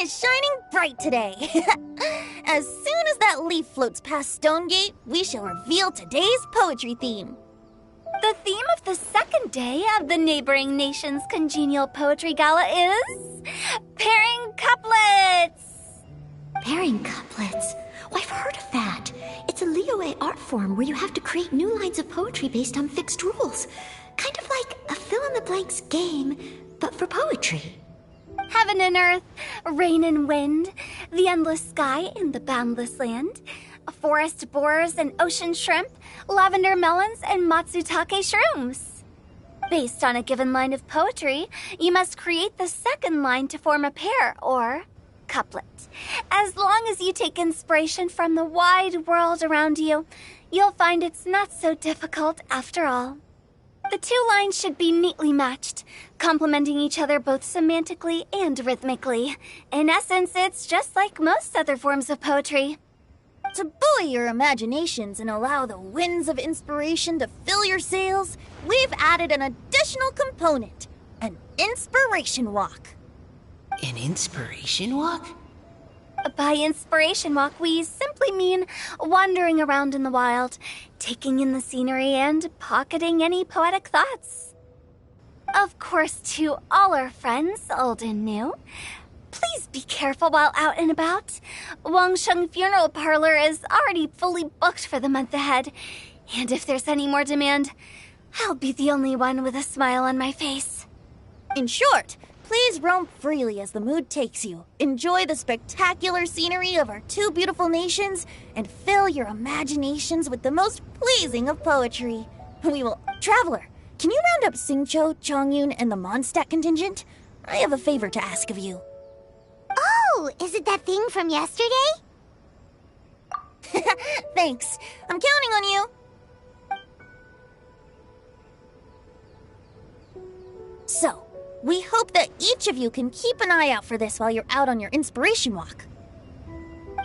is shining bright today. As soon as that leaf floats past Stonegate, we shall reveal today's poetry theme. The theme of the second day of the neighboring nation's congenial poetry gala is pairing couplets. Pairing couplets? Oh, I've heard of that. It's a Liyue art form where you have to create new lines of poetry based on fixed rules. Kind of like a fill-in-the-blanks game, but for poetry. Heaven and earth, rain and wind, the endless sky and the boundless land, forest boars and ocean shrimp, lavender melons and matsutake shrooms. Based on a given line of poetry, you must create the second line to form a pair, or couplet. As long as you take inspiration from the wide world around you, you'll find it's not so difficult after all. The two lines should be neatly matched, complementing each other both semantically and rhythmically. In essence, it's just like most other forms of poetry. To buoy your imaginations and allow the winds of inspiration to fill your sails, we've added an additional component, an inspiration walk. An inspiration walk? By inspiration walk, we simply mean wandering around in the wild, taking in the scenery and pocketing any poetic thoughts. Of course, to all our friends, old and new, please be careful while out and about. Wangsheng Funeral Parlor is already fully booked for the month ahead, and if there's any more demand, I'll be the only one with a smile on my face. In short, please roam freely as the mood takes you. Enjoy the spectacular scenery of our two beautiful nations and fill your imaginations with the most pleasing of poetry. Traveler, can you round up Xingqiu, Chongyun, and the Mondstadt contingent? I have a favor to ask of you. Oh, is it that thing from yesterday? Thanks. I'm counting on you. So, we hope that each of you can keep an eye out for this while you're out on your inspiration walk.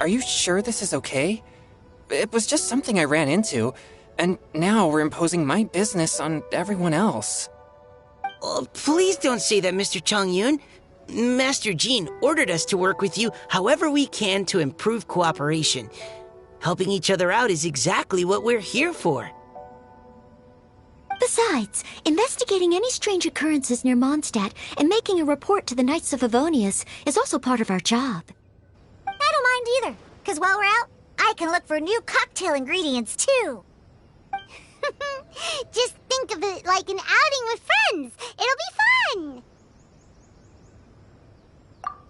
Are you sure this is okay? It was just something I ran into, and now we're imposing my business on everyone else. Oh, please don't say that, Mr. Chongyun. Master Jean ordered us to work with you however we can to improve cooperation. Helping each other out is exactly what we're here for. Besides, investigating any strange occurrences near Mondstadt and making a report to the Knights of Favonius is also part of our job. I don't mind either, because while we're out, I can look for new cocktail ingredients too. Just think of it like an outing with friends. It'll be fun.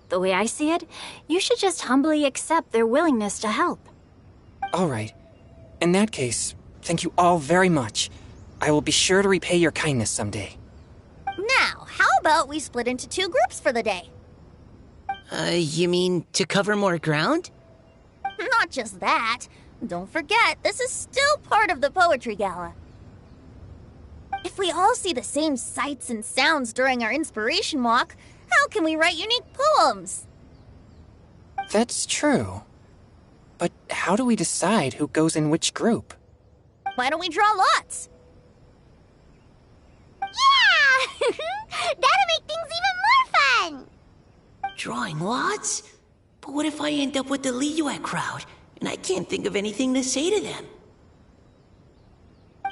The way I see it, you should just humbly accept their willingness to help. All right. In that case, thank you all very much. I will be sure to repay your kindness someday. Now, how about we split into two groups for the day? You mean to cover more ground? Not just that. Don't forget, this is still part of the Poetry Gala. If we all see the same sights and sounds during our inspiration walk, how can we write unique poems? That's true. But how do we decide who goes in which group? Why don't we draw lots? Yeah! That'll make things even more fun! Drawing lots? But what if I end up with the Liyue crowd, and I can't think of anything to say to them?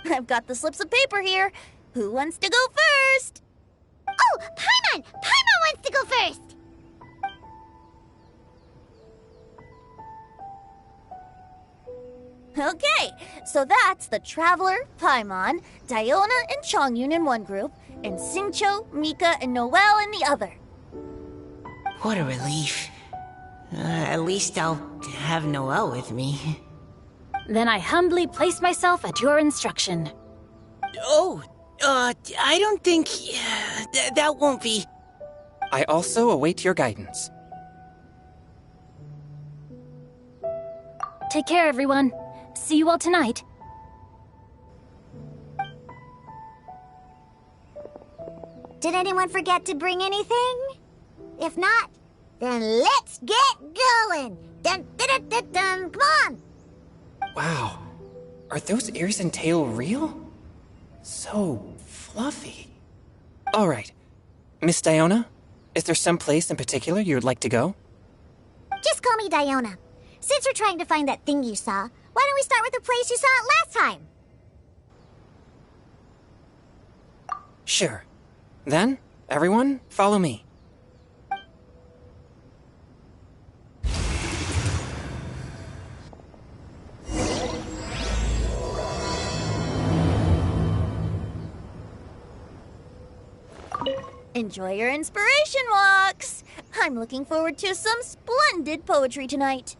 I've got the slips of paper here. Who wants to go first? Oh, Paimon! Paimon wants to go first! Okay, so that's the Traveler, Paimon, Diona, and Chongyun in one group, and Xingqiu, Mika, and Noelle in the other. What a relief. At least I'll have Noelle with me. Then I humbly place myself at your instruction. Oh, I don't think... that won't be... I also await your guidance. Take care, everyone. See you all tonight. Did anyone forget to bring anything? If not, then let's get going! Dun, dun, dun, dun, dun. Come on! Wow. Are those ears and tail real? So fluffy. All right. Miss Diona, is there some place in particular you would like to go? Just call me Diona. Since we're trying to find that thing you saw, why don't we start with the place you saw it last time? Sure. Then, everyone, follow me. Enjoy your inspiration walks! I'm looking forward to some splendid poetry tonight.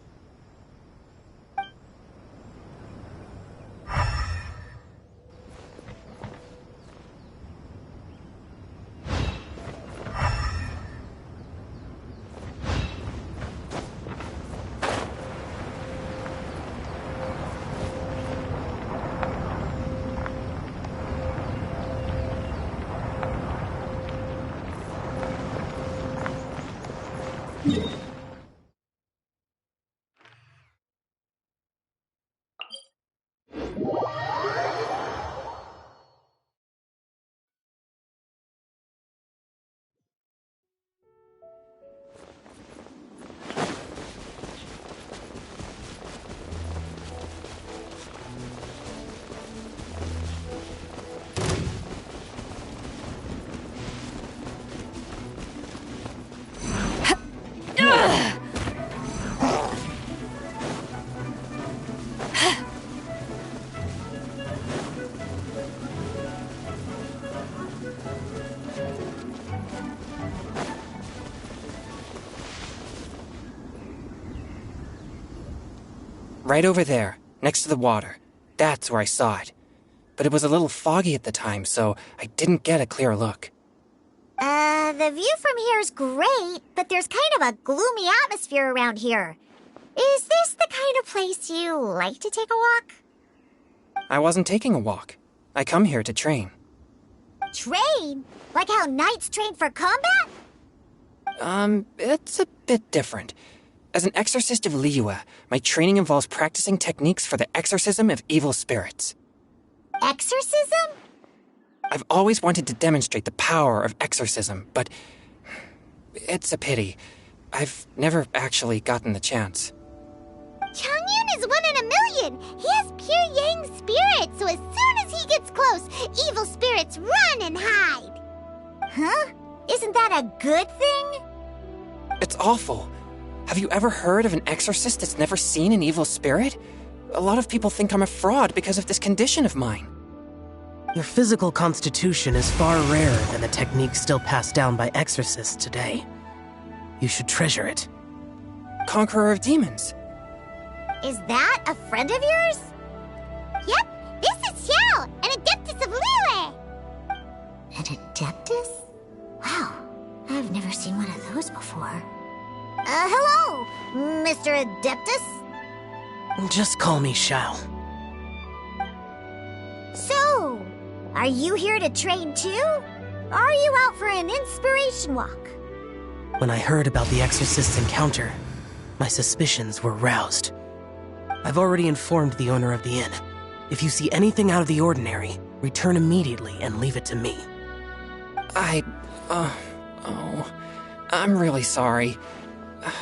Right over there, next to the water. That's where I saw it. But it was a little foggy at the time, so I didn't get a clear look. The view from here is great, but there's kind of a gloomy atmosphere around here. Is this the kind of place you like to take a walk? I wasn't taking a walk. I come here to train. Train? Like how knights train for combat? It's a bit different. As an exorcist of Liyue, my training involves practicing techniques for the exorcism of evil spirits. Exorcism? I've always wanted to demonstrate the power of exorcism, but it's a pity. I've never actually gotten the chance. Chongyun is 1 in a million! He has pure yang spirit, so as soon as he gets close, evil spirits run and hide! Huh? Isn't that a good thing? It's awful. Have you ever heard of an exorcist that's never seen an evil spirit? A lot of people think I'm a fraud because of this condition of mine. Your physical constitution is far rarer than the techniques still passed down by exorcists today. You should treasure it. Conqueror of demons. Is that a friend of yours? Yep, this is Xiao, an adeptus of Liyue! An adeptus? Wow, I've never seen one of those before. Hello, Mr. Adeptus? Just call me Xiao. So, are you here to train too? Or are you out for an inspiration walk? When I heard about the exorcist's encounter, my suspicions were roused. I've already informed the owner of the inn. If you see anything out of the ordinary, return immediately and leave it to me. I'm really sorry.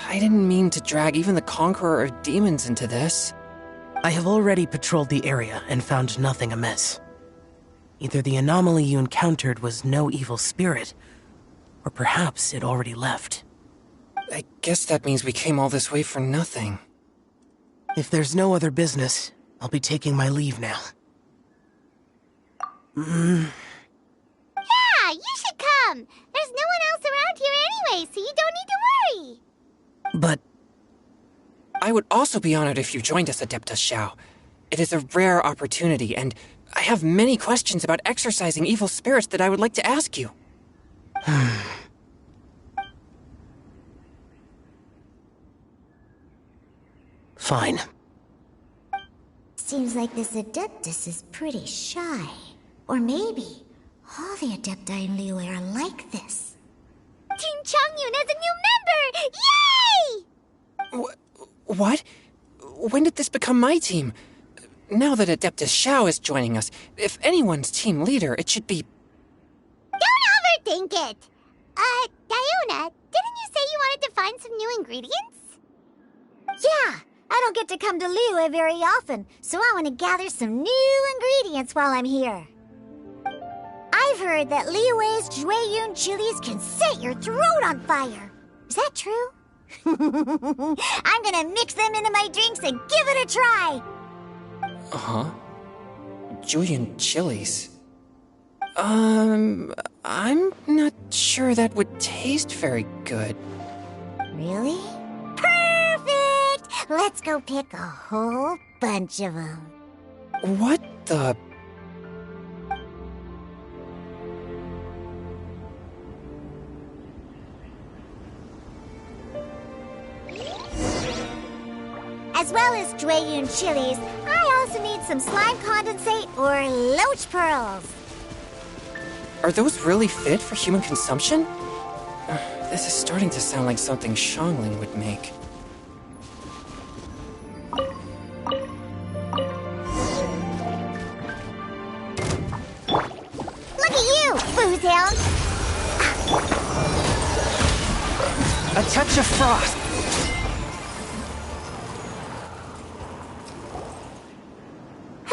I didn't mean to drag even the Conqueror of Demons into this. I have already patrolled the area and found nothing amiss. Either the anomaly you encountered was no evil spirit, or perhaps it already left. I guess that means we came all this way for nothing. If there's no other business, I'll be taking my leave now. Yeah, you should come! There's no one else around here anyway, so you don't need to worry! But I would also be honored if you joined us, Adeptus Xiao. It is a rare opportunity, and I have many questions about exorcising evil spirits that I would like to ask you. Fine. Seems like this Adeptus is pretty shy. Or maybe all the Adepti in Liyue are like this. Team Chongyun has a new member! Yay! What? When did this become my team? Now that Adeptus Xiao is joining us, if anyone's team leader, it should be... Don't overthink it! Diona, didn't you say you wanted to find some new ingredients? Yeah, I don't get to come to Liyue very often, so I want to gather some new ingredients while I'm here. I've heard that Liyue's Jueyun chilies can set your throat on fire. Is that true? I'm gonna mix them into my drinks and give it a try. Uh-huh. Julian chilies. I'm not sure that would taste very good. Really? Perfect! Let's go pick a whole bunch of them. What the... As well as Jueyun chilies, I also need some slime condensate or loach pearls. Are those really fit for human consumption? This is starting to sound like something Xiangling would make. Look at you, booze hound! A touch of frost!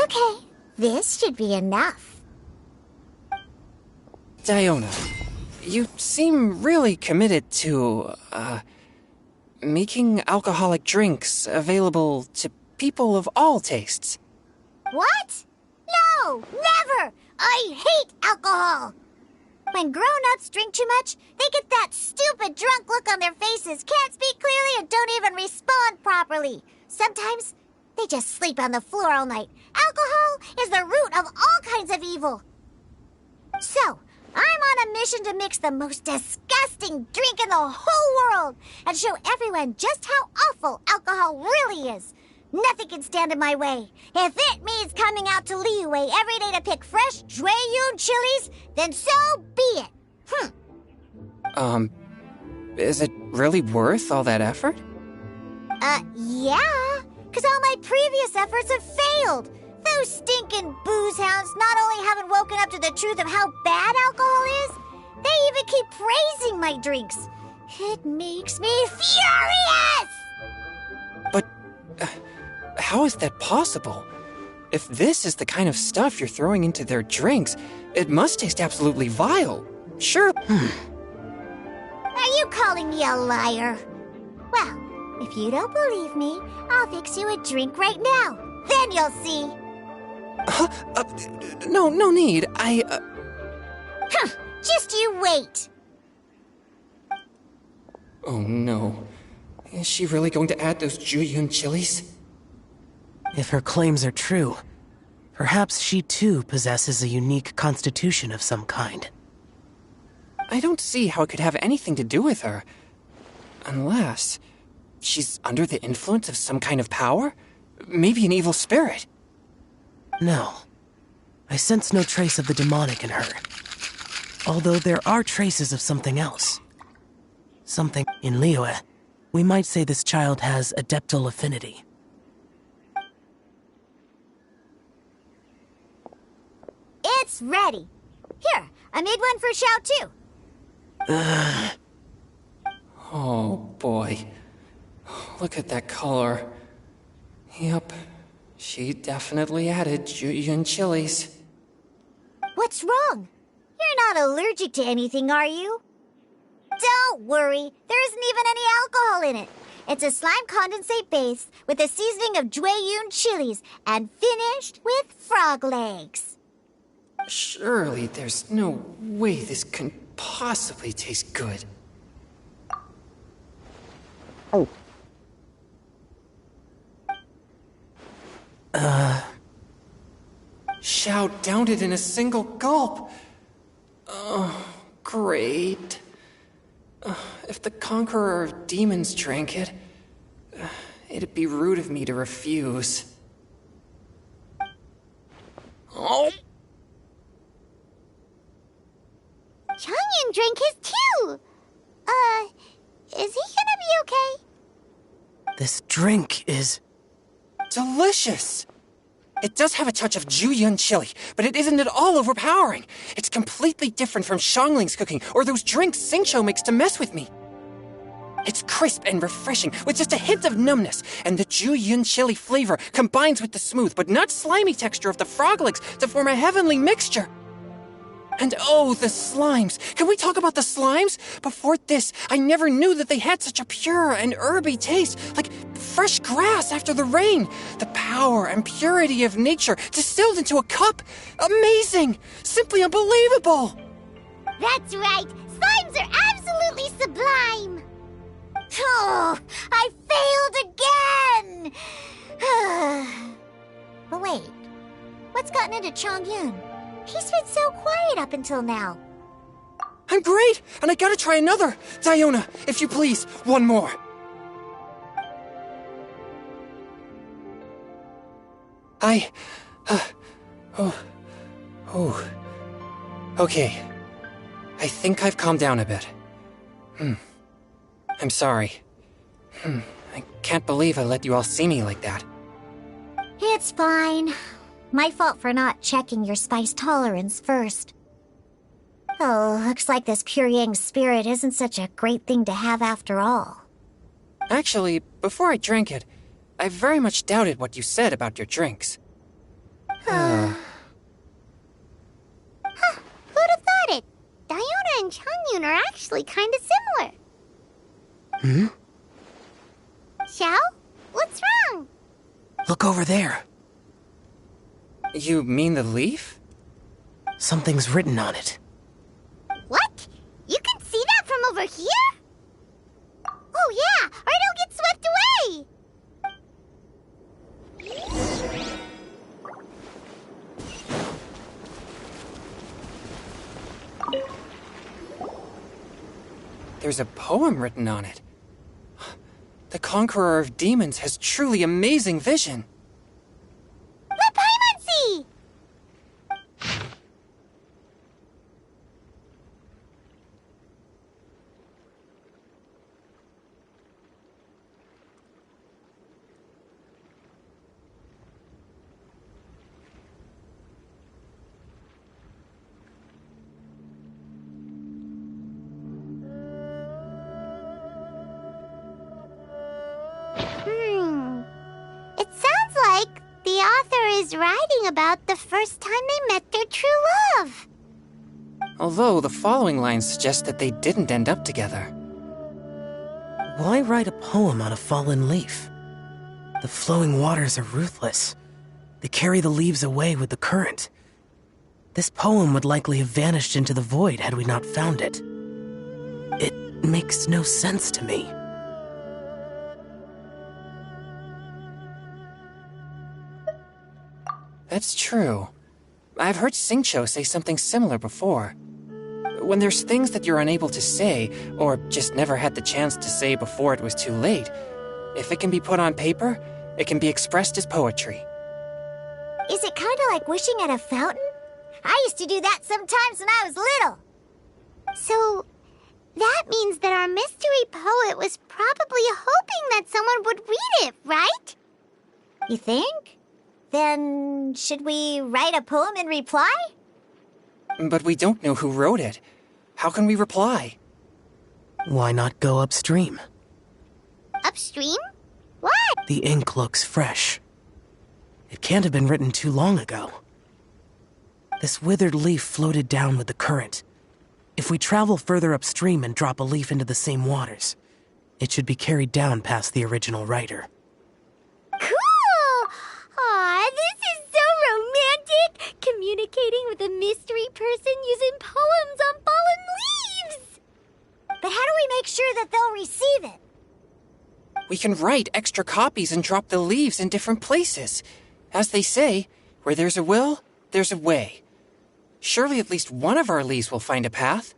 Okay, this should be enough. Diona, you seem really committed to, making alcoholic drinks available to people of all tastes. What? No, never! I hate alcohol! When grown-ups drink too much, they get that stupid drunk look on their faces, can't speak clearly, and don't even respond properly. Sometimes, they just sleep on the floor all night. Alcohol is the root of all kinds of evil. So, I'm on a mission to mix the most disgusting drink in the whole world and show everyone just how awful alcohol really is. Nothing can stand in my way. If it means coming out to Liyue every day to pick fresh Jueyun chilies, then so be it. Is it really worth all that effort? Yeah, because all my previous efforts have failed. Those stinking booze hounds not only haven't woken up to the truth of how bad alcohol is, they even keep praising my drinks. It makes me furious! But how is that possible? If this is the kind of stuff you're throwing into their drinks, it must taste absolutely vile. Sure. Are you calling me a liar? Well, if you don't believe me, I'll fix you a drink right now. Then you'll see. No need. Just you wait. Oh no. Is she really going to add those Jueyun chilies? If her claims are true, perhaps she too possesses a unique constitution of some kind. I don't see how it could have anything to do with her. Unless she's under the influence of some kind of power? Maybe an evil spirit. No. I sense no trace of the demonic in her. Although there are traces of something else. Something in Liyue. We might say this child has adeptal affinity. It's ready. Here, I made one for Xiao too. Oh boy. Look at that color. Yep. She definitely added Jueyun chilies. What's wrong? You're not allergic to anything, are you? Don't worry, there isn't even any alcohol in it. It's a slime condensate base with a seasoning of Jueyun chilies and finished with frog legs. Surely there's no way this can possibly taste good. Xiao downed it in a single gulp. Oh, great. If the Conqueror of Demons drank it, it'd be rude of me to refuse. Oh! Changyan drank his too! Is he gonna be okay? This drink is... delicious! It does have a touch of Jueyun chili, but it isn't at all overpowering. It's completely different from Xiangling's cooking or those drinks Xingqiu makes to mess with me. It's crisp and refreshing, with just a hint of numbness, and the Ju-Yun chili flavor combines with the smooth but not slimy texture of the frog legs to form a heavenly mixture. And oh, the slimes! Can we talk about the slimes? Before this, I never knew that they had such a pure and herby taste, like fresh grass after the rain. The power and purity of nature distilled into a cup. Amazing! Simply unbelievable! That's right! Slimes are absolutely sublime! Oh, I failed again! But wait, what's gotten into Chongyun? He's been so quiet up until now. I'm great, and I gotta try another. Diona, if you please, one more. Okay. I think I've calmed down a bit. I'm sorry. I can't believe I let you all see me like that. It's fine. My fault for not checking your spice tolerance first. Oh, looks like this pure yang spirit isn't such a great thing to have after all. Actually, before I drank it, I very much doubted what you said about your drinks. Who'd have thought it? Diona and Chongyun are actually kind of similar. Xiao? What's wrong? Look over there. You mean the leaf? Something's written on it. What? You can see that from over here? Oh yeah, or it'll get swept away! There's a poem written on it. The Conqueror of Demons has truly amazing vision. Let Paimon see! It sounds like the author is writing about the first time they met their true love. Although the following lines suggest that they didn't end up together. Why write a poem on a fallen leaf? The flowing waters are ruthless. They carry the leaves away with the current. This poem would likely have vanished into the void had we not found it. It makes no sense to me. That's true. I've heard Xingqiu say something similar before. When there's things that you're unable to say, or just never had the chance to say before it was too late, if it can be put on paper, it can be expressed as poetry. Is it kind of like wishing at a fountain? I used to do that sometimes when I was little. So, that means that our mystery poet was probably hoping that someone would read it, right? You think? Then, should we write a poem in reply? But we don't know who wrote it. How can we reply? Why not go upstream? Upstream? What? The ink looks fresh. It can't have been written too long ago. This withered leaf floated down with the current. If we travel further upstream and drop a leaf into the same waters, it should be carried down past the original writer. Cool! Aw, this is so romantic! Communicating with a mystery person using poems on fallen leaves! But how do we make sure that they'll receive it? We can write extra copies and drop the leaves in different places. As they say, where there's a will, there's a way. Surely at least one of our leaves will find a path.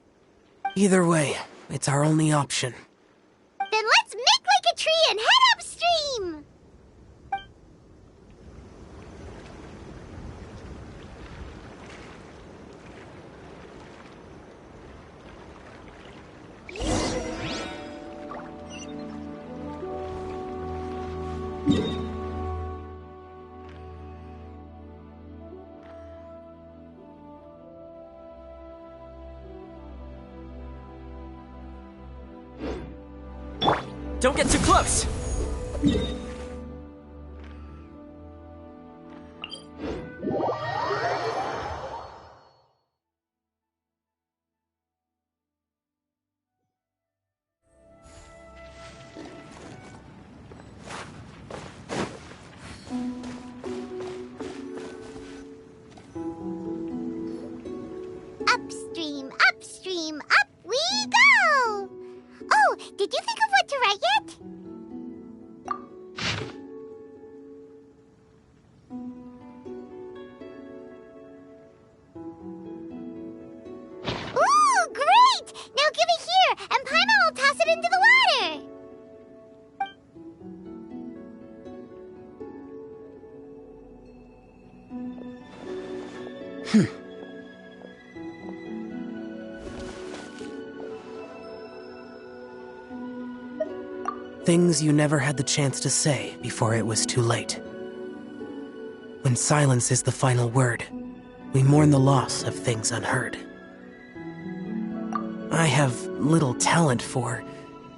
Either way, it's our only option. Then let's make like a tree and head upstream! Don't get too close! Upstream, upstream, up we go! Oh, did you think of what to write yet? Ooh, great! Now give it here, and Paimon will toss it into the water. Things you never had the chance to say before it was too late. When silence is the final word, we mourn the loss of things unheard. I have little talent for,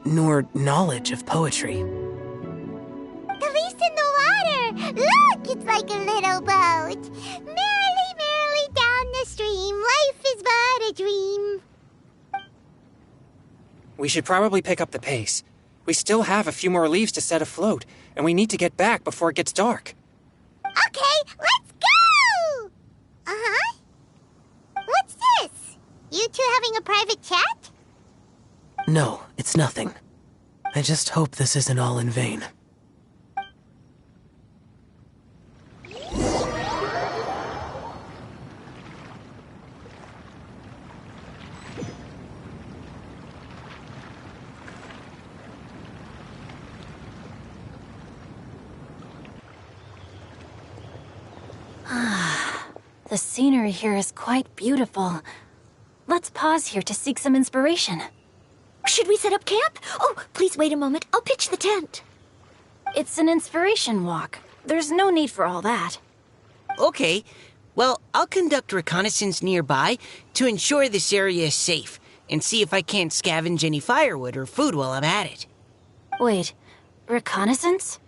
nor knowledge of poetry. The leaf's in the water! Look, it's like a little boat. Merrily, merrily down the stream, life is but a dream. We should probably pick up the pace. We still have a few more leaves to set afloat, and we need to get back before it gets dark. Okay, let's go! Uh-huh. What's this? You two having a private chat? No, it's nothing. I just hope this isn't all in vain. The scenery here is quite beautiful. Let's pause here to seek some inspiration. Should we set up camp? Oh, please wait a moment. I'll pitch the tent. It's an inspiration walk. There's no need for all that. Okay, well, I'll conduct reconnaissance nearby to ensure this area is safe and see if I can't scavenge any firewood or food while I'm at it. Wait, reconnaissance?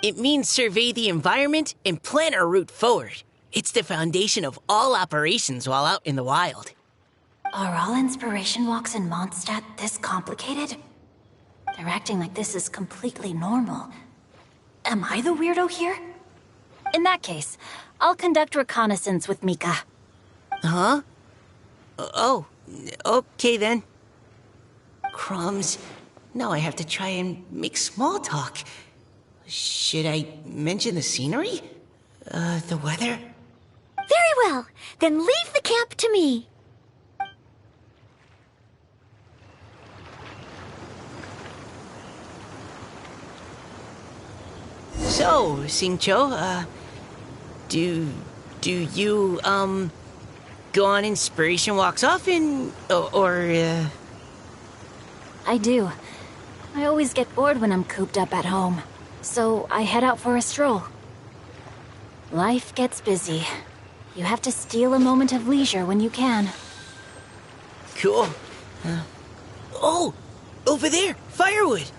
It means survey the environment and plan our route forward. It's the foundation of all operations while out in the wild. Are all inspiration walks in Mondstadt this complicated? They're acting like this is completely normal. Am I the weirdo here? In that case, I'll conduct reconnaissance with Mika. Huh? Oh, okay then. Crumbs. Now I have to try and make small talk. Should I mention the scenery? The weather? Very well. Then leave the camp to me. So, Singcho, do you, go on inspiration walks often, or? I do. I always get bored when I'm cooped up at home, so I head out for a stroll. Life gets busy. You have to steal a moment of leisure when you can. Cool. Oh! Over there! Firewood!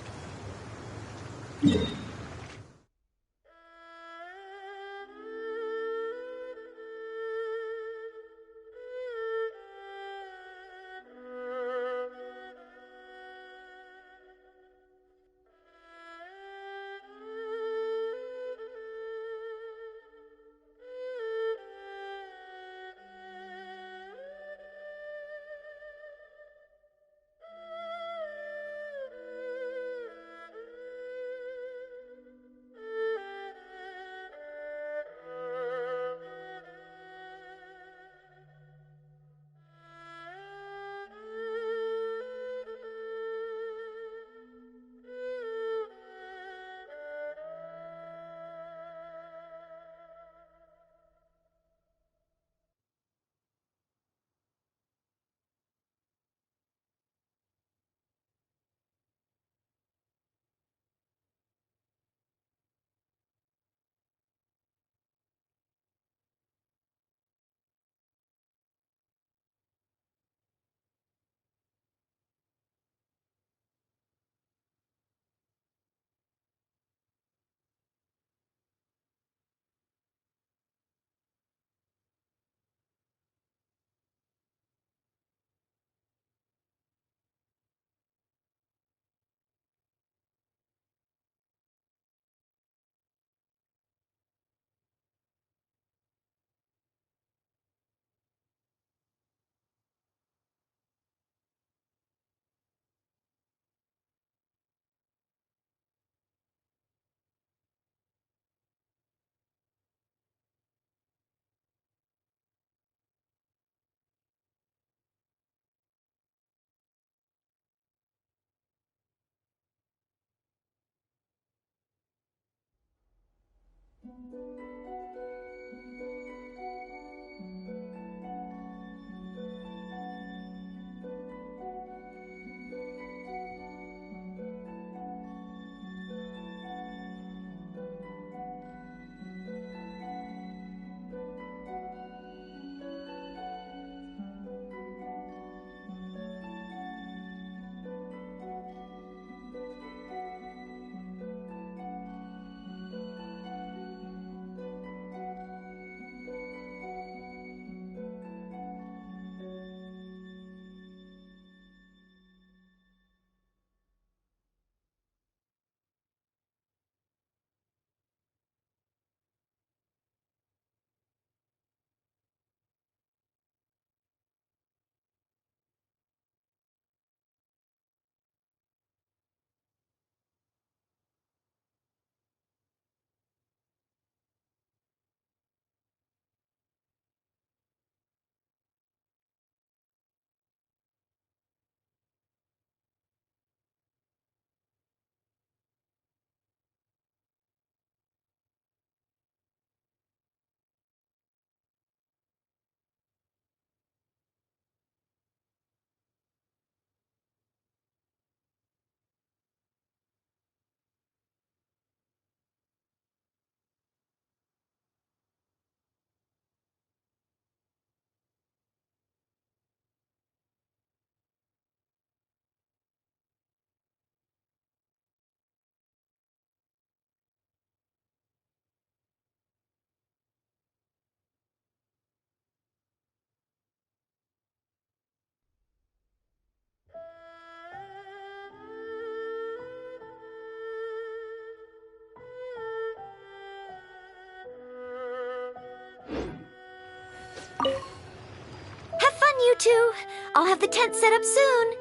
too. I'll have the tent set up soon.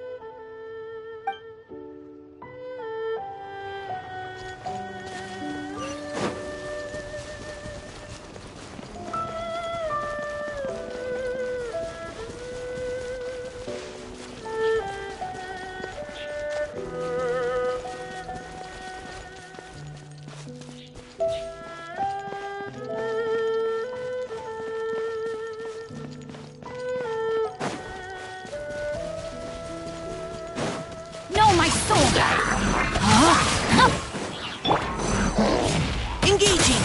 No, my soul! Engaging!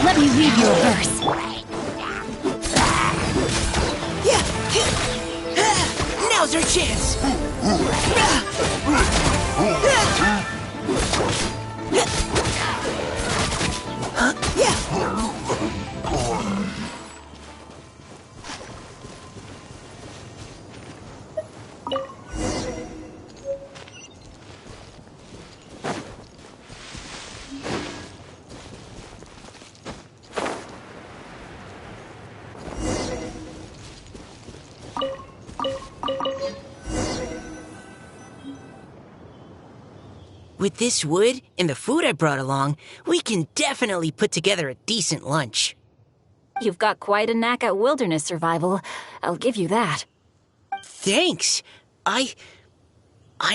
Let me read you a verse. Now's our chance! With this wood and the food I brought along, we can definitely put together a decent lunch. You've got quite a knack at wilderness survival. I'll give you that. Thanks. I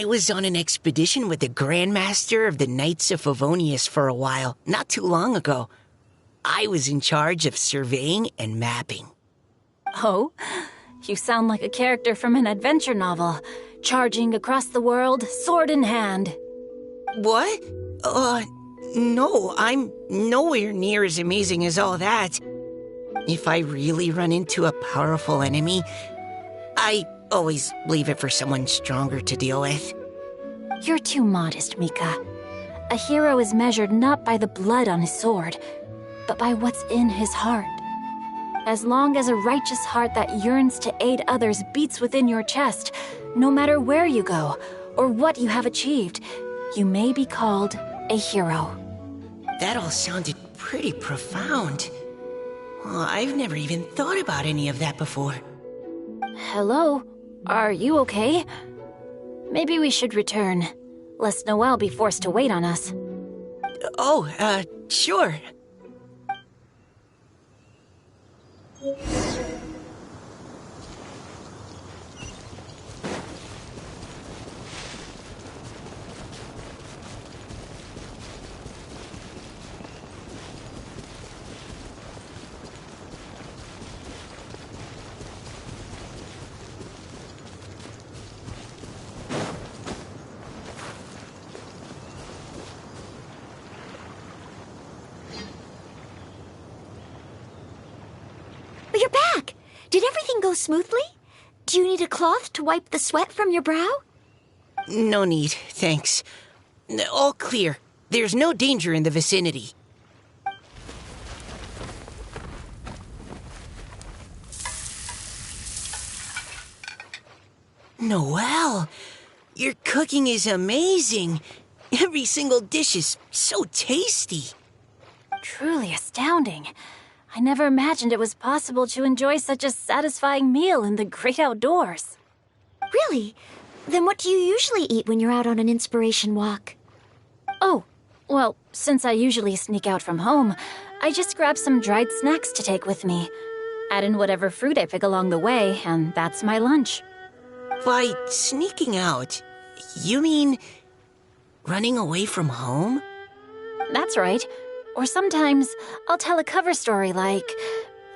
was on an expedition with the Grandmaster of the Knights of Favonius for a while, not too long ago. I was in charge of surveying and mapping. Oh? You sound like a character from an adventure novel, charging across the world, sword in hand. What? No, I'm nowhere near as amazing as all that. If I really run into a powerful enemy, I always leave it for someone stronger to deal with. You're too modest, Mika. A hero is measured not by the blood on his sword, but by what's in his heart. As long as a righteous heart that yearns to aid others beats within your chest, no matter where you go or what you have achieved, you may be called a hero. That all sounded pretty profound. Well, I've never even thought about any of that before. Hello? Are you okay? Maybe we should return, lest Noelle be forced to wait on us. Oh, sure. You're back! Did everything go smoothly? Do you need a cloth to wipe the sweat from your brow? No need, thanks. All clear. There's no danger in the vicinity. Noelle, your cooking is amazing. Every single dish is so tasty. Truly astounding. I never imagined it was possible to enjoy such a satisfying meal in the great outdoors. Really? Then what do you usually eat when you're out on an inspiration walk? Oh, well, since I usually sneak out from home, I just grab some dried snacks to take with me. Add in whatever fruit I pick along the way, and that's my lunch. By sneaking out, you mean running away from home? That's right. Or sometimes I'll tell a cover story like,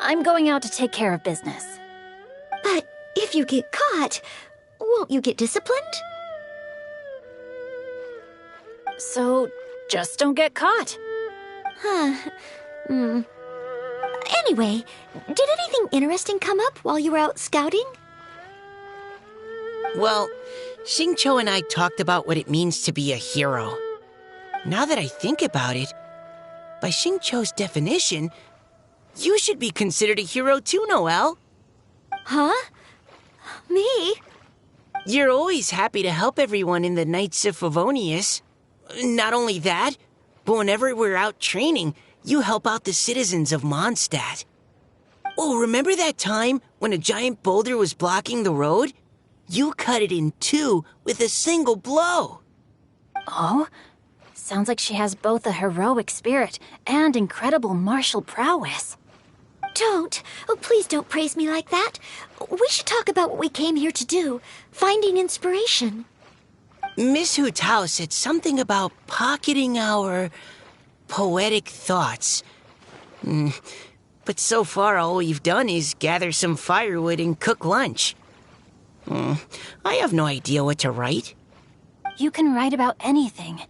I'm going out to take care of business. But if you get caught, won't you get disciplined? So just don't get caught. Anyway, did anything interesting come up while you were out scouting? Well, Xingqiu and I talked about what it means to be a hero. Now that I think about it, by Xingqiu's definition, You should be considered a hero too, Noelle. Huh? Me? You're always happy to help everyone in the Knights of Favonius. Not only that, but whenever we're out training, you help out the citizens of Mondstadt. Oh, remember that time when a giant boulder was blocking the road? You cut it in two with a single blow. Oh? Sounds like she has both a heroic spirit and incredible martial prowess. Don't. Oh, please don't praise me like that. We should talk about what we came here to do. Finding inspiration. Miss Hu Tao said something about pocketing our poetic thoughts. But so far all we've done is gather some firewood and cook lunch. I have no idea what to write. You can write about anything.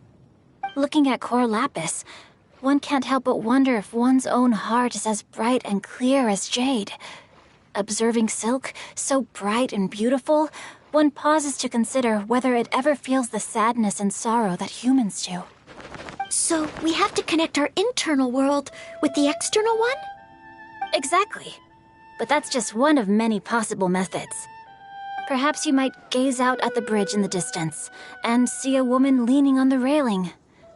Looking at Cor Lapis, one can't help but wonder if one's own heart is as bright and clear as jade. Observing silk, so bright and beautiful, one pauses to consider whether it ever feels the sadness and sorrow that humans do. So we have to connect our internal world with the external one? Exactly. But that's just one of many possible methods. Perhaps you might gaze out at the bridge in the distance and see a woman leaning on the railing,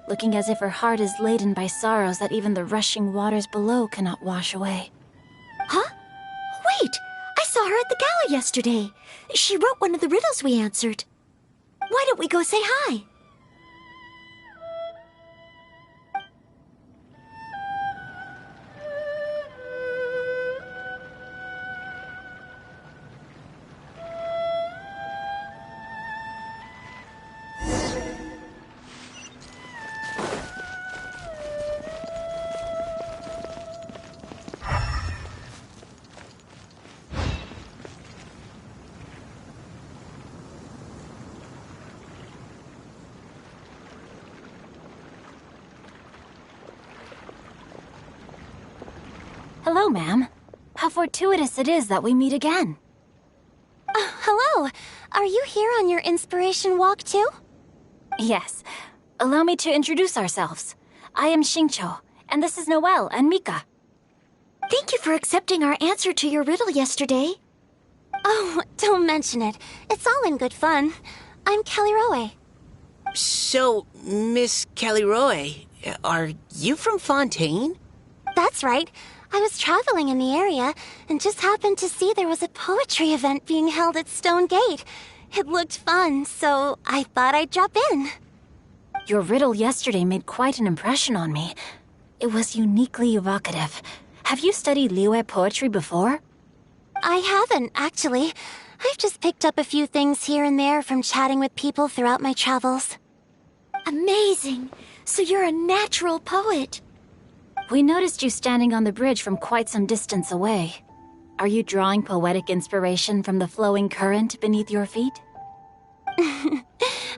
looking as if her heart is laden by sorrows that even the rushing waters below cannot wash away. Huh? Wait! I saw her at the gala yesterday. She wrote one of the riddles we answered. Why don't we go say hi? Hello, ma'am. How fortuitous it is that we meet again. Hello. Are you here on your inspiration walk too? Yes. Allow me to introduce ourselves. I am Xingqiu, and this is Noelle and Mika. Thank you for accepting our answer to your riddle yesterday. Oh, don't mention it. It's all in good fun. I'm Caliroe. So, Miss Caliroe, are you from Fontaine? That's right. I was traveling in the area and just happened to see there was a poetry event being held at Stone Gate. It looked fun, so I thought I'd drop in. Your riddle yesterday made quite an impression on me. It was uniquely evocative. Have you studied Liyue poetry before? I haven't, actually. I've just picked up a few things here and there from chatting with people throughout my travels. Amazing! So you're a natural poet. We noticed you standing on the bridge from quite some distance away. Are you drawing poetic inspiration from the flowing current beneath your feet? I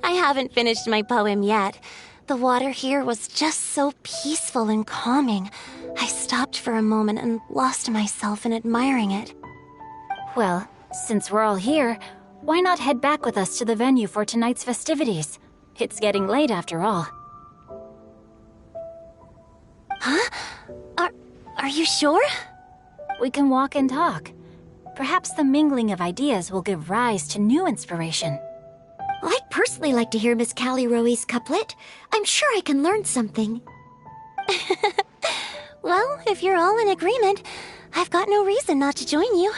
haven't finished my poem yet. The water here was just so peaceful and calming. I stopped for a moment and lost myself in admiring it. Well, since we're all here, why not head back with us to the venue for tonight's festivities? It's getting late after all. Huh? Are you sure? We can walk and talk. Perhaps the mingling of ideas will give rise to new inspiration. I'd personally like to hear Miss Caliroe's couplet. I'm sure I can learn something. Well, if you're all in agreement, I've got no reason not to join you.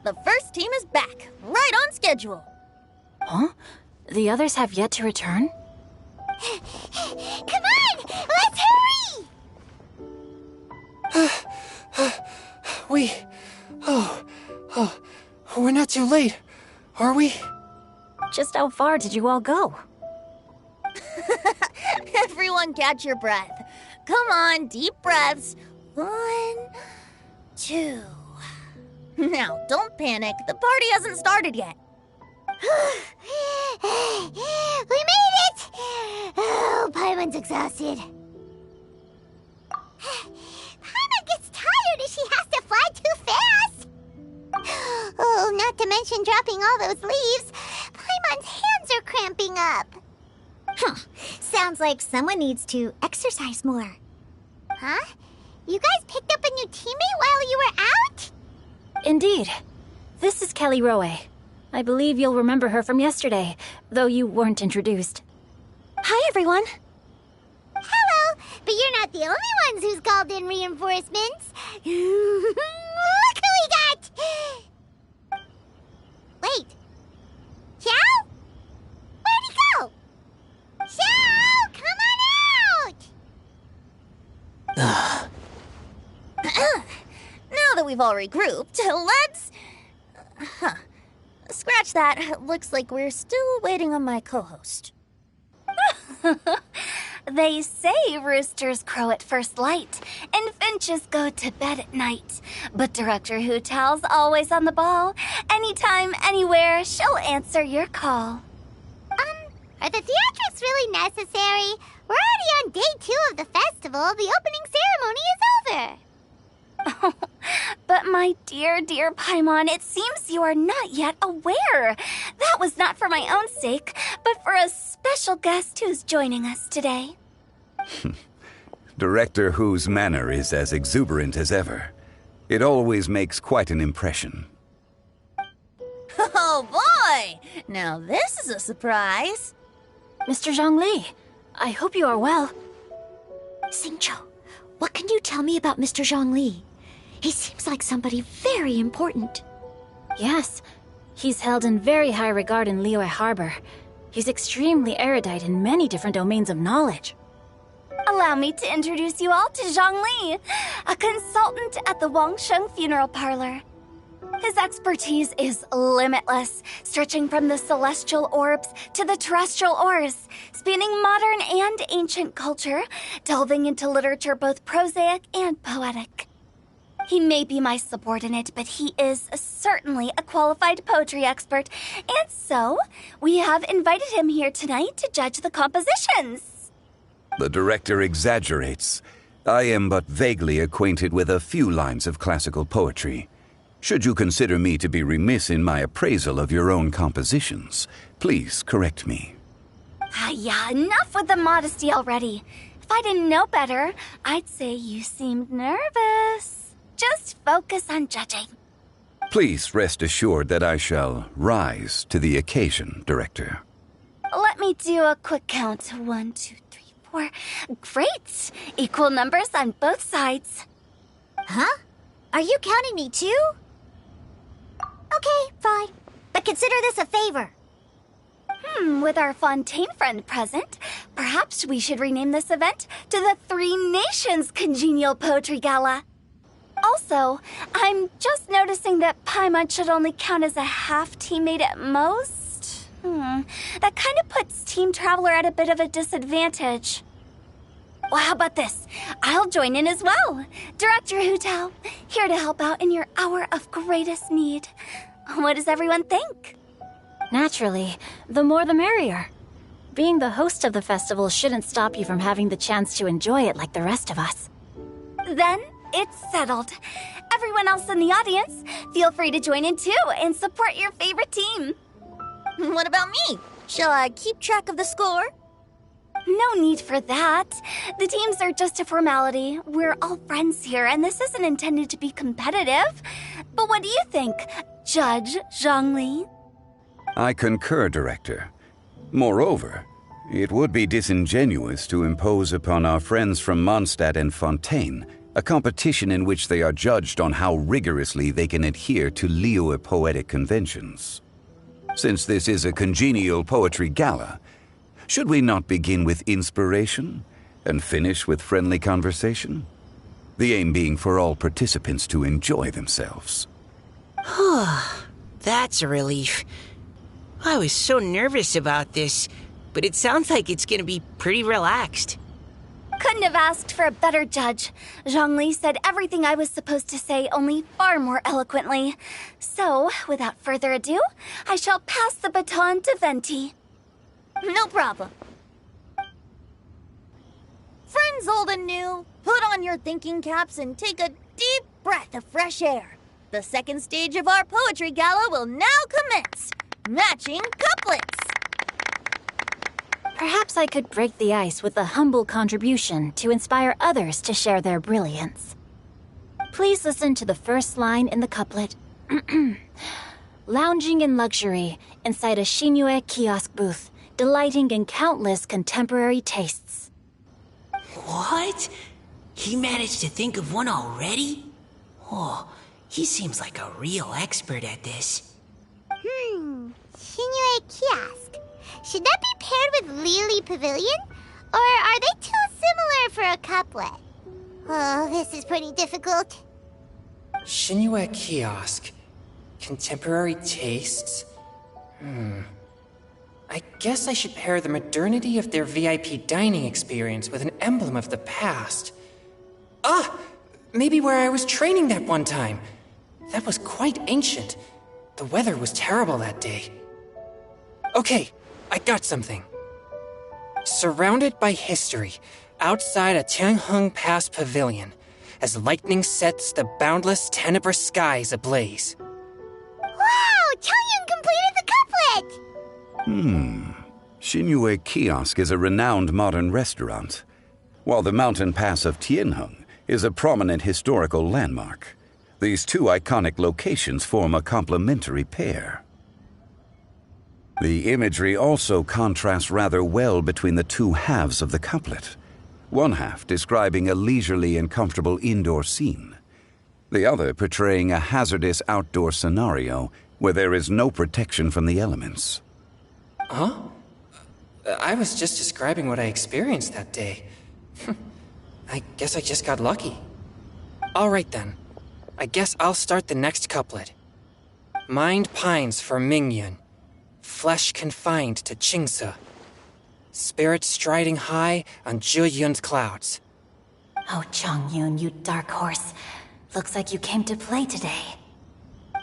The first team is back, right on schedule. Huh? The others have yet to return? Come on! Let's hurry! We're not too late, are we? Just how far did you all go? Everyone catch your breath. Come on, deep breaths. 1, 2. Now, don't panic. The party hasn't started yet. We made it! Oh, Paimon's exhausted. Paimon gets tired if she has to fly too fast. Oh, not to mention dropping all those leaves. Paimon's hands are cramping up. Sounds like someone needs to exercise more. Huh? You guys picked up a new teammate while you were out? Indeed. This is Kelly Rowe. I believe you'll remember her from yesterday, though you weren't introduced. Hi, everyone. Hello, but you're not the only ones who's called in reinforcements. Look who we got! Wait. Xiao? Where'd he go? Xiao, come on out! Now that we've all regrouped, let's... Scratch that. Looks like we're still waiting on my co-host. They say roosters crow at first light, and finches go to bed at night. But Director Hootal's always on the ball. Anytime, anywhere, she'll answer your call. Are the theatrics really necessary? We're already on day 2 of the festival. The opening ceremony is over. But my dear, dear Paimon, it seems you are not yet aware. That was not for my own sake, but for a special guest who's joining us today. Director Who's manner is as exuberant as ever. It always makes quite an impression. Oh, boy! Now this is a surprise. Mr. Zhongli, I hope you are well. Xingqiu, what can you tell me about Mr. Zhongli? He seems like somebody very important. Yes, he's held in very high regard in Liyue Harbor. He's extremely erudite in many different domains of knowledge. Allow me to introduce you all to Zhongli, a consultant at the Wangsheng Funeral Parlor. His expertise is limitless, stretching from the celestial orbs to the terrestrial ores, spanning modern and ancient culture, delving into literature both prosaic and poetic. He may be my subordinate, but he is certainly a qualified poetry expert, and so we have invited him here tonight to judge the compositions. The director exaggerates. I am but vaguely acquainted with a few lines of classical poetry. Should you consider me to be remiss in my appraisal of your own compositions, please correct me. Yeah, enough with the modesty already. If I didn't know better, I'd say you seemed nervous. Just focus on judging. Please rest assured that I shall rise to the occasion, Director. Let me do a quick count. 1, 2, 3, 4. Great! Equal numbers on both sides. Huh? Are you counting me too? Okay, fine. But consider this a favor. With our Fontaine friend present, perhaps we should rename this event to the Three Nations Congenial Poetry Gala. Also, I'm just noticing that Paimon should only count as a half teammate at most. That kind of puts Team Traveler at a bit of a disadvantage. Well, how about this? I'll join in as well. Director Hootal, here to help out in your hour of greatest need. What does everyone think? Naturally, the more the merrier. Being the host of the festival shouldn't stop you from having the chance to enjoy it like the rest of us. Then it's settled. Everyone else in the audience, feel free to join in too and support your favorite team. What about me? Shall I keep track of the score? No need for that. The teams are just a formality. We're all friends here, and this isn't intended to be competitive. But what do you think, Judge Zhongli? I concur, Director. Moreover, it would be disingenuous to impose upon our friends from Mondstadt and Fontaine a competition in which they are judged on how rigorously they can adhere to Liyue poetic conventions. Since this is a congenial poetry gala, should we not begin with inspiration and finish with friendly conversation? The aim being for all participants to enjoy themselves. That's a relief. I was so nervous about this, but it sounds like it's gonna be pretty relaxed. Couldn't have asked for a better judge. Zhongli said everything I was supposed to say, only far more eloquently. So, without further ado, I shall pass the baton to Venti. No problem. Friends old and new, put on your thinking caps and take a deep breath of fresh air. The second stage of our poetry gala will now commence. Matching couplets. Perhaps I could break the ice with a humble contribution to inspire others to share their brilliance. Please listen to the first line in the couplet. Lounging in luxury inside a Shinue kiosk booth, delighting in countless contemporary tastes. What? He managed to think of one already? Oh, he seems like a real expert at this. Shinue Kiosk. Should that be paired with Lily Pavilion? Or are they too similar for a couplet? Oh, this is pretty difficult. Shinue Kiosk. Contemporary tastes? I guess I should pair the modernity of their VIP dining experience with an emblem of the past. Ah! Maybe where I was training that one time. That was quite ancient. The weather was terrible that day. Okay, I got something. Surrounded by history, outside a Tianheng Pass pavilion, as lightning sets the boundless tenebrous skies ablaze. Wow! Chongyun completed the couplet! Shinue Kiosk is a renowned modern restaurant, while the mountain pass of Tianheng is a prominent historical landmark. These two iconic locations form a complementary pair. The imagery also contrasts rather well between the two halves of the couplet. One half describing a leisurely and comfortable indoor scene, the other portraying a hazardous outdoor scenario where there is no protection from the elements. Huh? I was just describing what I experienced that day. I guess I just got lucky. All right then. I guess I'll start the next couplet. Mind pines for Mingyun, flesh confined to Qingse, spirit striding high on Zheyun's clouds. Oh, Chongyun, you dark horse. Looks like you came to play today.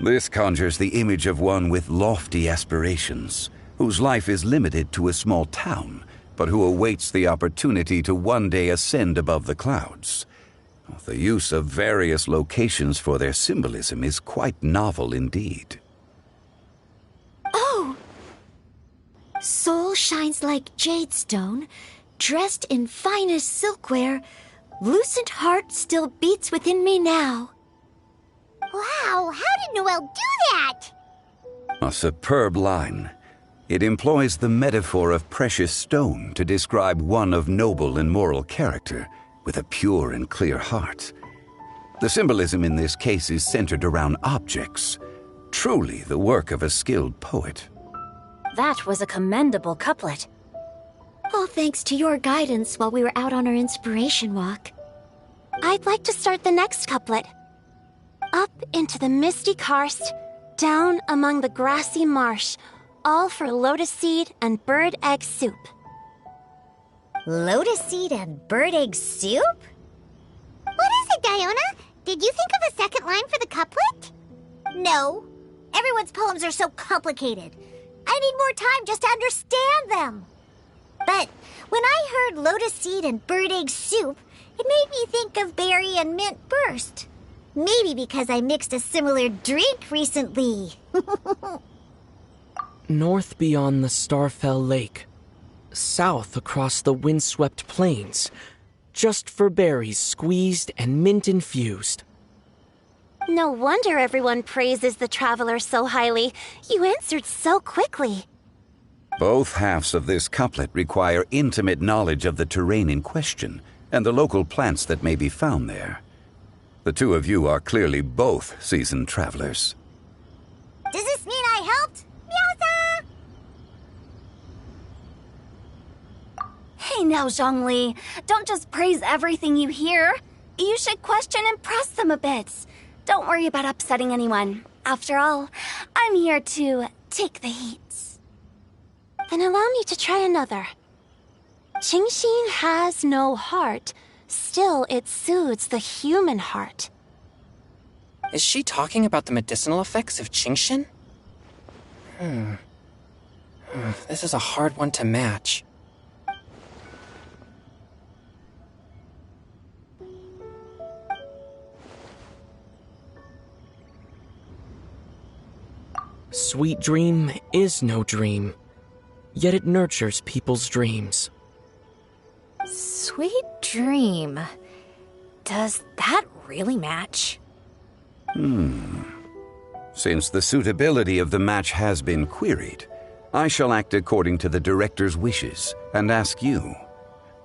This conjures the image of one with lofty aspirations, whose life is limited to a small town, but who awaits the opportunity to one day ascend above the clouds. The use of various locations for their symbolism is quite novel indeed. Oh! Soul shines like jade stone, dressed in finest silkware. Lucent heart still beats within me now. Wow, how did Noelle do that? A superb line. It employs the metaphor of precious stone to describe one of noble and moral character, with a pure and clear heart. The symbolism in this case is centered around objects, truly the work of a skilled poet. That was a commendable couplet. All thanks to your guidance while we were out on our inspiration walk. I'd like to start the next couplet. Up into the misty karst, down among the grassy marsh, all for lotus seed and bird egg soup. Lotus seed and bird egg soup? What is it, Diona? Did you think of a second line for the couplet? No. Everyone's poems are so complicated. I need more time just to understand them. But when I heard lotus seed and bird egg soup, it made me think of berry and mint burst. Maybe because I mixed a similar drink recently. North beyond the Starfell Lake. South across the windswept plains. Just for berries squeezed and mint infused. No wonder everyone praises the traveler so highly. You answered so quickly. Both halves of this couplet require intimate knowledge of the terrain in question and the local plants that may be found there. The two of you are clearly both seasoned travelers. Does this mean I helped? Meowza! Hey now, Zhongli. Don't just praise everything you hear. You should question and press them a bit. Don't worry about upsetting anyone. After all, I'm here to take the heat. Then allow me to try another. Qingxin has no heart. Still, it soothes the human heart. Is she talking about the medicinal effects of Qingxin? This is a hard one to match. Sweet dream is no dream, yet it nurtures people's dreams. Sweet dream. Does that really match? Since the suitability of the match has been queried, I shall act according to the director's wishes and ask you,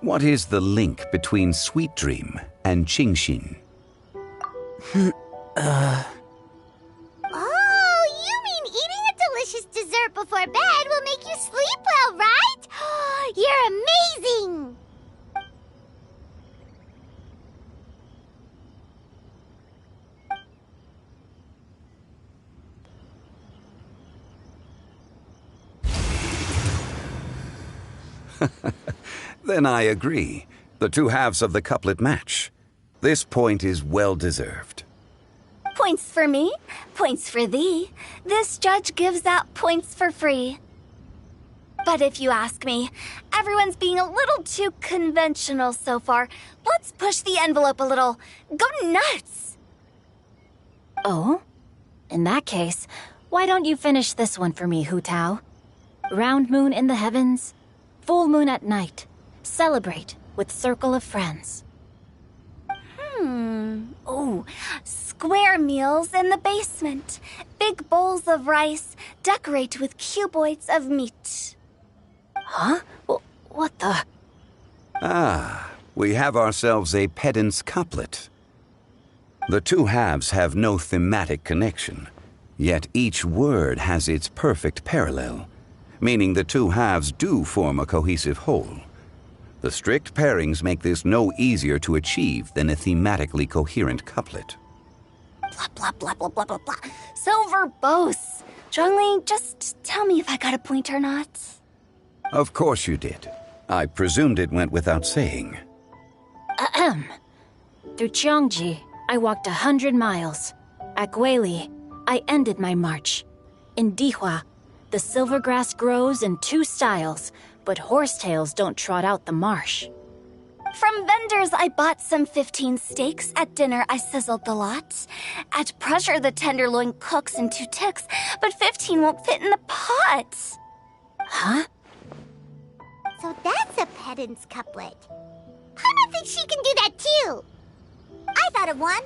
what is the link between Sweet Dream and Qingxin? Oh, you mean eating a delicious dessert before bed will make you sleep well, right? You're amazing! Then I agree. The two halves of the couplet match. This point is well deserved. Points for me, points for thee. This judge gives out points for free. But if you ask me, everyone's being a little too conventional so far. Let's push the envelope a little. Go nuts! Oh? In that case, why don't you finish this one for me, Hu Tao? Round moon in the heavens, full moon at night. Celebrate with circle of friends. Oh, square meals in the basement. Big bowls of rice. Decorate with cuboids of meat. Huh? What the? We have ourselves a pedant's couplet. The two halves have no thematic connection, yet each word has its perfect parallel, meaning the two halves do form a cohesive whole. The strict pairings make this no easier to achieve than a thematically coherent couplet. Blah, blah, blah, blah, blah, blah, blah. So verbose. Zhongli, just tell me if I got a point or not. Of course you did. I presumed it went without saying. Through Cheongji, I walked 100 miles. At Guili, I ended my march. In Dihua, the silver grass grows in two styles, but horsetails don't trot out the marsh. From vendors, I bought some 15 steaks. At dinner, I sizzled the lot. At pressure, the tenderloin cooks in 2 ticks, but 15 won't fit in the pot. Huh? So that's a pedant's couplet. Paimon thinks she can do that too. I thought of one.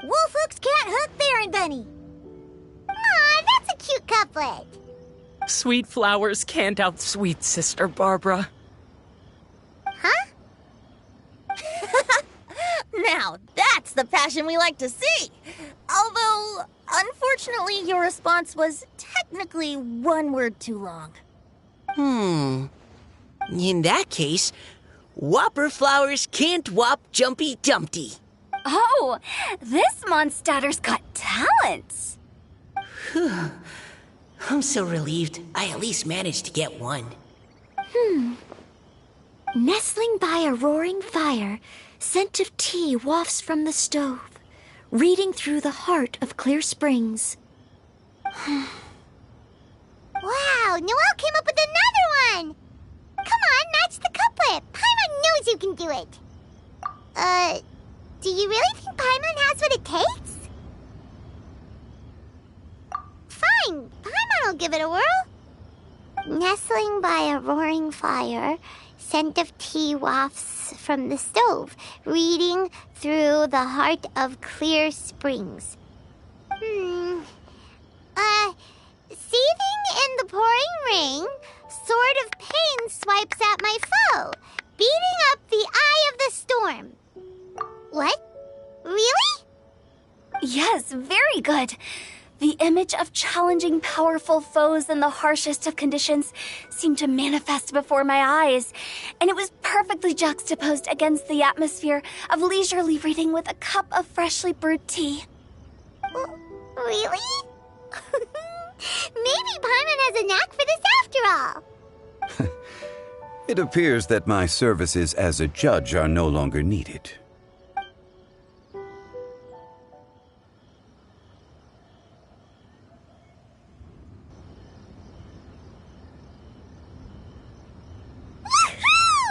Wolf hooks can't hook Baron Bunny. Aw, that's a cute couplet. Sweet flowers can't outsweet Sister Barbara. Huh? Now, that's the passion we like to see. Although, unfortunately, your response was technically one word too long. In that case, Whopper flowers can't whop Jumpy Dumpty. Oh, this monster's got talent. I'm so relieved I at least managed to get one. Nestling by a roaring fire, scent of tea wafts from the stove, reading through the heart of clear springs. Wow, Noelle came up with another one! Come on, match the couplet. Paimon knows you can do it. Do you really think Paimon has what it takes? Fine, Paimon will give it a whirl. Nestling by a roaring fire, scent of tea wafts from the stove, reading through the heart of clear springs. Seething in the pouring rain, sword of pain swipes at my foe, beating up the eye of the storm. What? Really? Yes, very good. The image of challenging powerful foes in the harshest of conditions seemed to manifest before my eyes, and it was perfectly juxtaposed against the atmosphere of leisurely reading with a cup of freshly brewed tea. Really? Maybe Paimon has a knack for this after all. It appears that my services as a judge are no longer needed.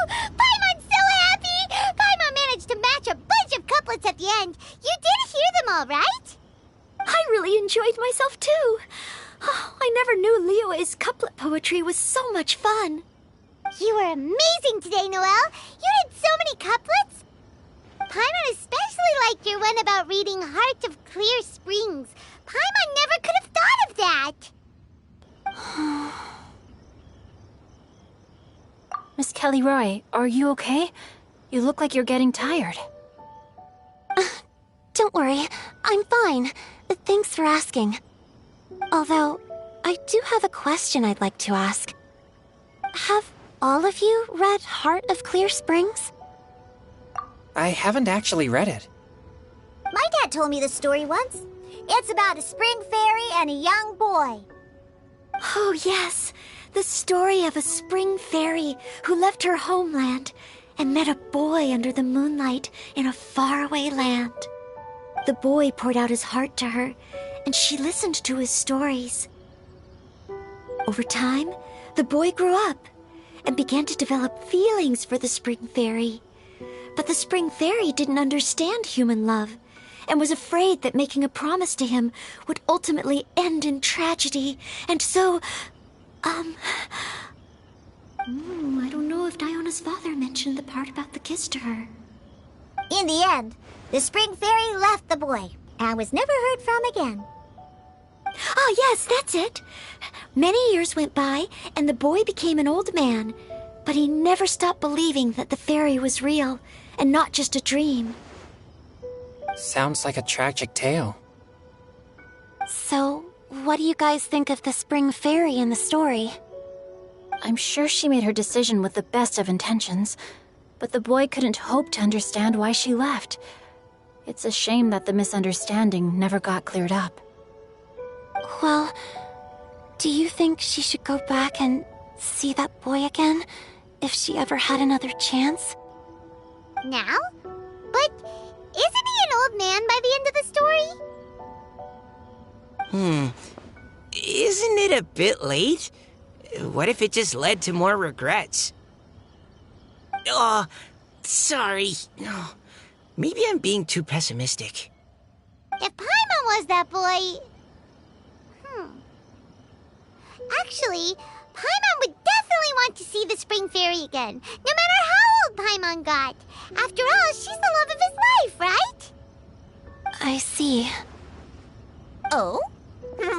Paimon's so happy! Paimon managed to match a bunch of couplets at the end. You did hear them all, right? I really enjoyed myself too. Oh, I never knew Liyue's couplet poetry was so much fun. You were amazing today, Noelle. You did so many couplets. Paimon especially liked your one about reading Heart of Clear Springs. Paimon never could have thought of that. Miss Kelly Roy, are you okay? You look like you're getting tired. Don't worry, I'm fine. Thanks for asking. Although, I do have a question I'd like to ask. Have all of you read Heart of Clear Springs? I haven't actually read it. My dad told me the story once. It's about a spring fairy and a young boy. Oh, yes. The story of a spring fairy who left her homeland and met a boy under the moonlight in a faraway land. The boy poured out his heart to her, and she listened to his stories. Over time, the boy grew up and began to develop feelings for the spring fairy. But the spring fairy didn't understand human love and was afraid that making a promise to him would ultimately end in tragedy. And so, I don't know if Diona's father mentioned the part about the kiss to her. In the end, the spring fairy left the boy and was never heard from again. Oh, yes, that's it. Many years went by, and the boy became an old man, but he never stopped believing that the fairy was real and not just a dream. Sounds like a tragic tale. So, what do you guys think of the spring fairy in the story? I'm sure she made her decision with the best of intentions, but the boy couldn't hope to understand why she left. It's a shame that the misunderstanding never got cleared up. Well, do you think she should go back and see that boy again, if she ever had another chance? Now? But isn't he an old man by the end of the story? Isn't it a bit late? What if it just led to more regrets? Oh, sorry. No, maybe I'm being too pessimistic. If Paimon was that boy... Actually, Paimon would definitely want to see the spring fairy again, no matter how old Paimon got. After all, she's the love of his life, right? I see. Oh?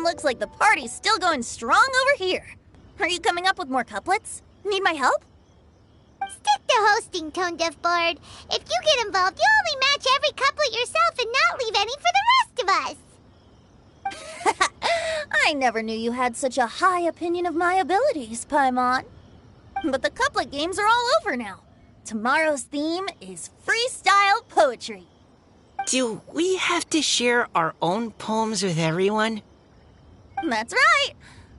Looks like the party's still going strong over here. Are you coming up with more couplets? Need my help? Stick to hosting, Tone Deaf Bard. If you get involved, you'll only match every couplet yourself and not leave any for the rest of us. I never knew you had such a high opinion of my abilities, Paimon. But the couplet games are all over now. Tomorrow's theme is freestyle poetry. Do we have to share our own poems with everyone? That's right.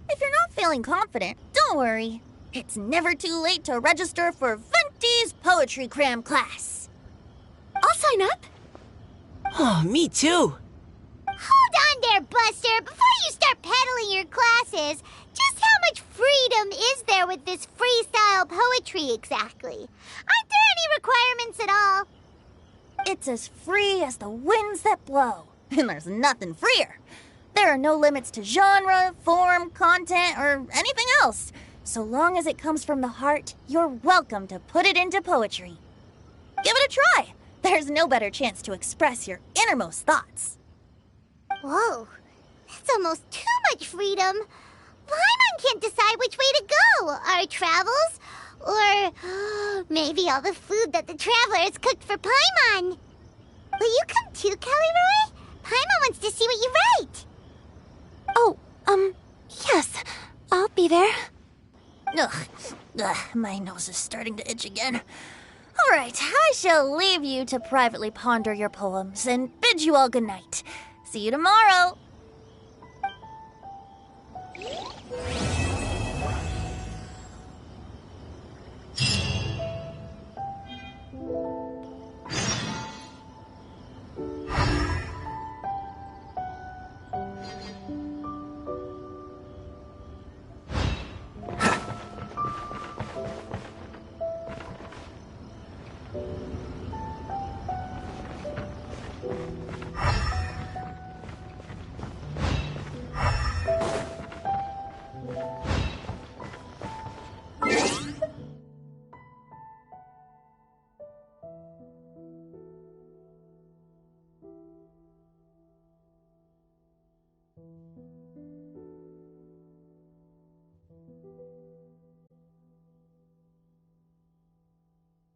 If you're not feeling confident, don't worry. It's never too late to register for Venti's Poetry Cram class. I'll sign up. Oh, me too. Hold on there, Buster. Before you start peddling your classes, just how much freedom is there with this freestyle poetry exactly? Aren't there any requirements at all? It's as free as the winds that blow, and there's nothing freer. There are no limits to genre, form, content, or anything else. So long as it comes from the heart, you're welcome to put it into poetry. Give it a try. There's no better chance to express your innermost thoughts. Whoa, that's almost too much freedom. Paimon can't decide which way to go. Our travels, or maybe all the food that the travelers cooked for Paimon. Will you come too, Kelly Roy? Paimon wants to see what you write. Oh, yes. I'll be there. Ugh, my nose is starting to itch again. All right, I shall leave you to privately ponder your poems and bid you all good night. See you tomorrow.